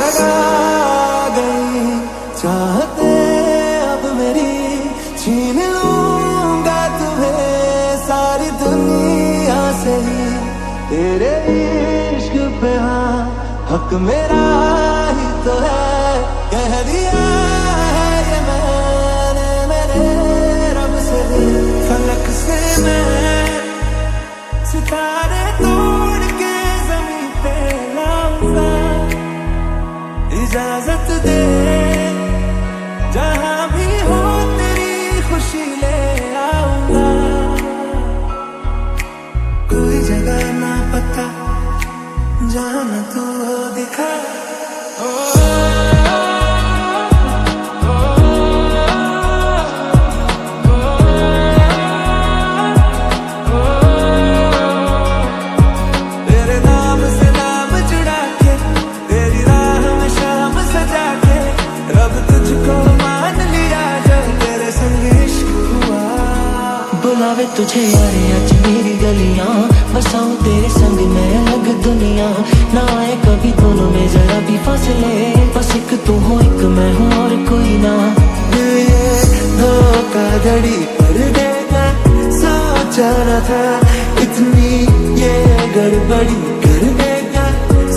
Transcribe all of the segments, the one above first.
जगा गई चाहते अब मेरी, छीन लूंगा तुम्हें सारी दुनिया से ही। तेरे इश्क पे हाँ हक मेरा ही तो है, कह दिया है ये मैंने मेरे रब से भी। फलक से मैं सितारे तोड़ के जमीन पे लाऊंगा, इजाजत दे जहां भी हो तेरी खुशी ले आऊंगा। कोई जगह ना पता जहां न तू दिखा। तेरे नाम से नाम जुड़ा के, तेरी राह में शाम सजा के, रब तुझको मान लिया जब तेरे संग इश्क हुआ। बुलावे तुझे यारे आज मेरी गलियां, बसाऊं तेरे संग मैं अलग दुनिया। ना आए कभी दोनों में जरा भी फासले, बस एक तू हो एक मैं हूँ और कोई ना। ये धोखाधड़ी कर देगा सोचा न था, इतनी ये गड़बड़ी कर देगा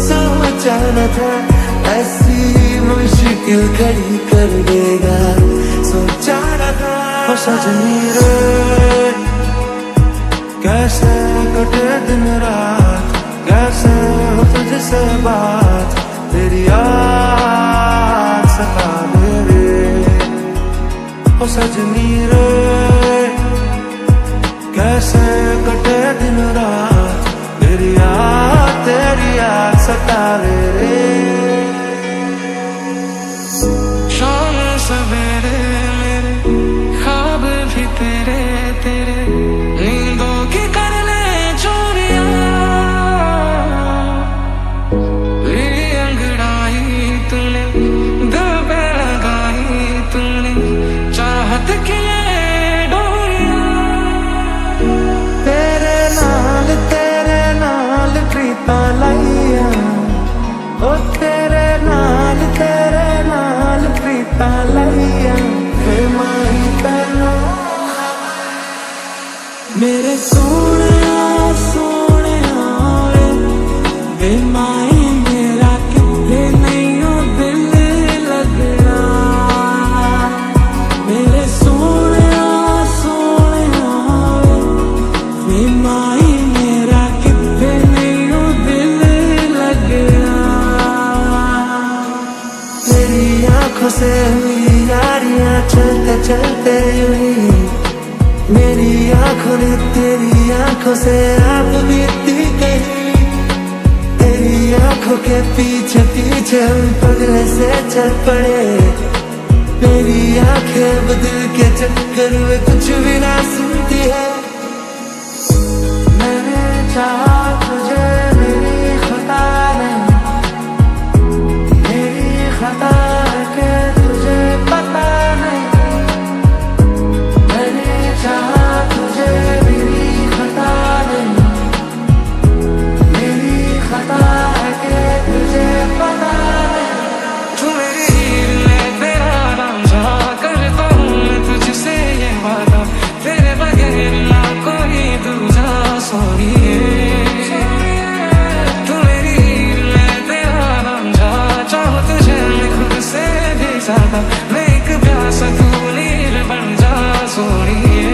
सोचा न था। ऐसी मुश्किल खड़ी कर देगा सोचा न था। ओ सजनी रे कैसे कटे दिन रात, कैसे हो तुझसे बात, तेरी याद सतावे रे। ओ सजनी रे कैसे कटे दिन रात, तेरी याद सतावे रे। शाम सवेरे मेरे ख्वाब भी तेरे तेरे, नींदों की कर ले चोरियां, मेरी अंगड़ाई तूने दिल पे लगाई तूने, चाहत की डोरियां। तेरे नाल प्रीता लाइया, ओ तेरे नाल प्रीता लाइया। फिर माही पहनो मेरे सोने सोने वे माही मेरा कितने नहीं हो दिल लगना। मेरे सोने वे माही मेरा कितने नहीं हो दिल लगना। तेरी आंखों से हुई यारियां चलते चलते हुई, मेरी आंखों ने तेरी आंखों से आप बीती गई। तेरी आंखों के पीछे पीछे हम पगले से चल पड़े, मेरी आंखें बदल के चक्कर में कुछ भी ना सुनती है। मैंने चाहा तुझे मेरी खता नहीं, मेरी खता है कि तुझे पता नहीं। मैंने चाहा तुझे मेरी खता नहीं, मेरी खता है कि तुझे पता नहीं। तू मेरी हीर में तेरा रांझा, करता हूँ मैं तुझसे ये वादा, तेरे बगैर ना कोई दूजा सोनिए। तू मेरी हीर में तेरा रांझा, चाहो तुझे मैं खुद से भी ज्यादा, मैं एक प्यासा तू नीर बन जा सोनिए।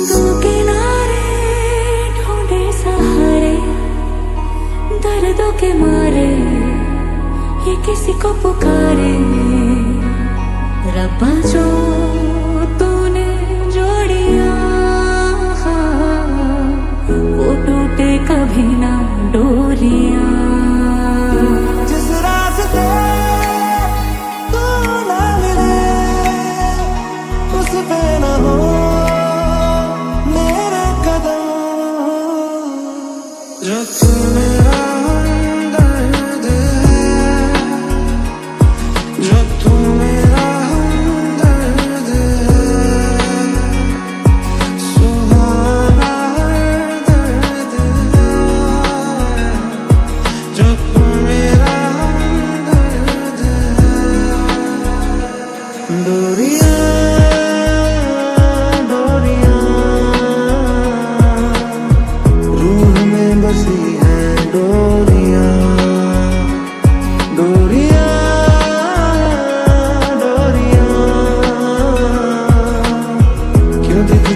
दो किनारे ढूंढे सहारे, दर्दों के मारे ये किसी को पुकारे। रब्बा जो तूने जोड़िया, हाँ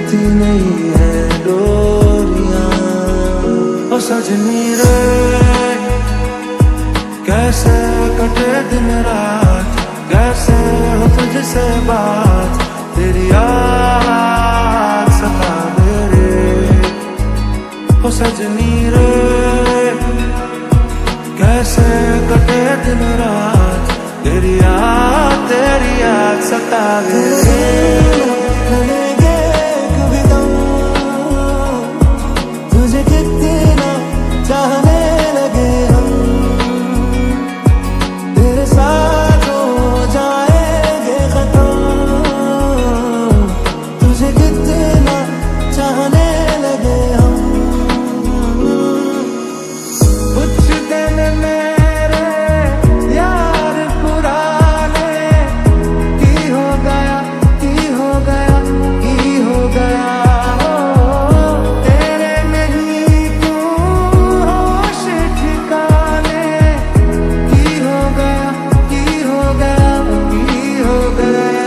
दिखती नहीं है डोरियां। ओ सजनी रे कैसे कटे दिन रात, कैसे हो तुझसे बात, तेरी याद सतावे रे। ओ सजनी रे कैसे कटे दिन रात, तेरी याद सतावे रे। लगेंगे कभी दम, तुझे कितना चाहने लगे हम, तेरे साथ हो जाएंगे खत्म, तुझे कितना चाहने लगे हम। कुछ दिन मेरे यार पुराने की हो गया, की हो गया, की हो गया। ओ तेरे नहीं क्यों होश ठिकाने, की हो गया, की हो गया, की हो गया।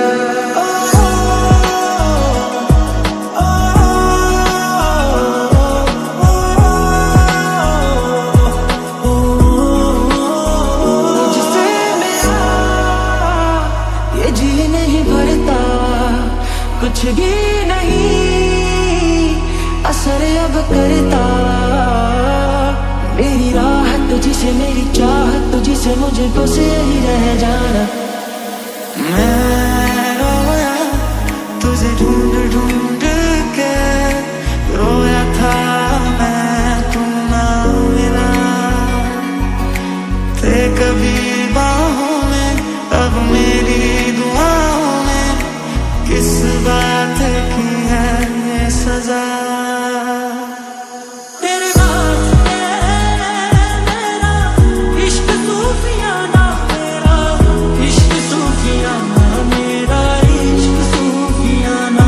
तुझसे मेरा ये जी नहीं भरता, कुछ भी नहीं असर अब करता। मेरी राहत तुझसे, मेरी चाहत तुझसे, मुझे बस यही रह जाना। मैं रोया तुझे ढूंढ ढूंढ के, रोया था मैं तू ना मिला, थे कभी बाहों में, अब मेरी दुआओं में किस बात की है ये सजा। तेरे वास्ते मेरा इश्क सूफियाना, मेरा इश्क सूफियाना, मेरा इश्क सूफियाना।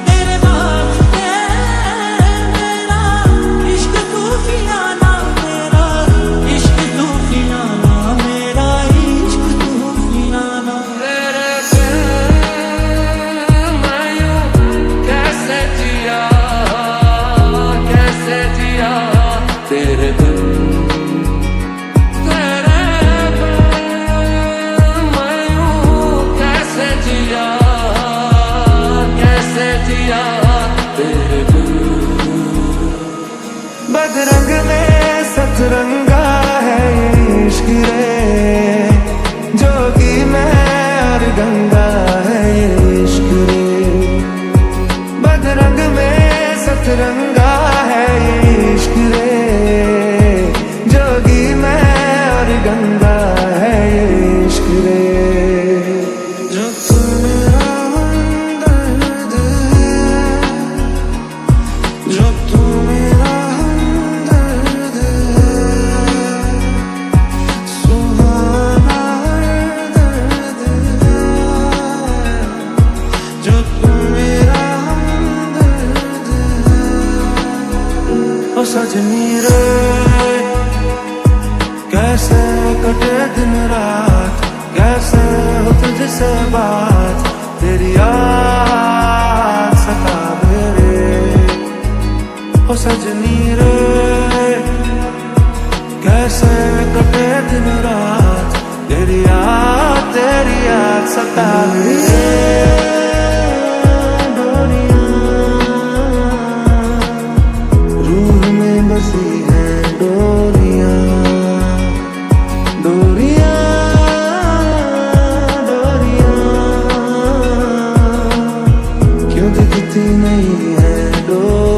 तेरे वास्ते मेरा इश्क सूफियाना, मेरा इश्क सूफियाना, मेरा इश्क सूफियाना। तेरे बिन मैं यूं कैसे जिया, कैसे जिया तेरे बिन, तेरे बिन मैं यूं कैसे जिया, कैसे जिया तेरे बिन। बदरंग में सतरंगा है ये इश्क रे, जोगी में और गंगा है ये इश्क रे। बदरंग में सतरंगा है ये इश्क रे, जोगी में और गंगा है ये इश्क रे। जो तू मेरा हमदर्द है, जो तू मेरा हमदर्द है, सुहाना दर्द है, जो तू मेरा हमदर्द है। ओ सजनी रे कैसे कटे दिन रात, कैसे हो तुझसे बात, तेरी याद सतावे रे। ओ सजनी रे कैसे कटे दिन रात, तेरी याद सतावे रे। डोरियां रूह में बसी है डोरियां, डोरियां, डोरियां क्यों दिखती नहीं है डोरियां।